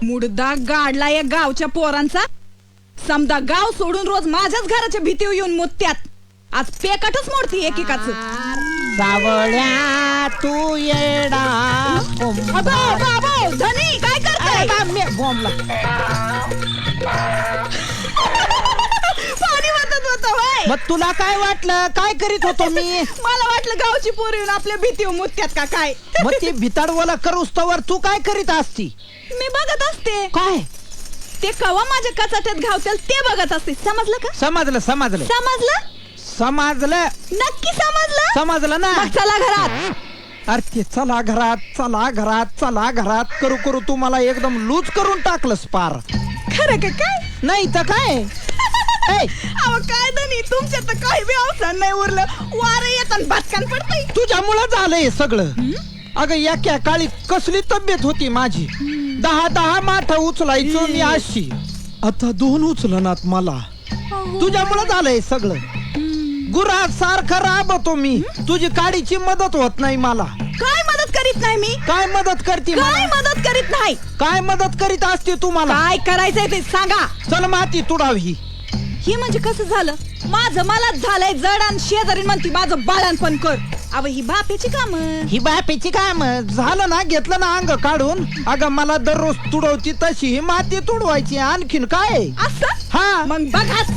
मुडदा गाडला या गावच्या पोरांचा. समदा गाव सोडून रोज माझ्याच घराच्या भीतीवर येऊन मुत्यात. आज पेकटच मोडती एकेकाच. सावळ्या तू येडा धनी काय करताय? पाणी वाटत होतं होय. मग तुला काय वाटलं? काय करीत होतो मी? मला वाटलं गावची पोरी येऊन आपल्या भीतीवर मुत्यात का काय. मग ती भिताडवाला करूस्तवर तू काय करीत असती? मी बघत असते. काय? ते कवा माझ्या कचाट्यात घावतील ते बघत असते. समजलं का? समजलं समजलं समजलं समजलं नक्की समजलं. समजलं ना. मग चला घरात. अरे ते चला घरात चला घरात चला घरात करू करू तू मला एकदम लूज करून टाकलंस पार. खरं का काय? नाही तर काय. अहो काय धनी तुमच्या तर काही बी अवसर नाही उरलं. वारं येतात भातकान पडतंय. तुझ्यामुळं झालंय सगळं. अगं एका काळी कसली तब्येत होती माझी. 10 माठ उचलायचो मी अशी. आता 2 उचलनात मला. तुझ्यामुळं झालंय सगळं. गुरा सारखं राबतो मी. तुझी काडीची मदत होत नाही मला. काय मदत करीत नाही मी? काय मदत करते? काय मदत करीत नाही? काय मदत करीत असते तुम्हाला? काय करायचंय ते सांगा. चल माती तुडावी. ही म्हणजे कसं झालं? माझं मलाच झालंय जड आणि शेजारी म्हणती माझं बाळणपण कर. अव ही बापेची काम. ही बापेची काम झालं ना. घेतलं ना अंग काढून. अगं मला दररोज तुडवती तशी ही माती तुडवायची. आणखीन काय? असं हा मग बघाच.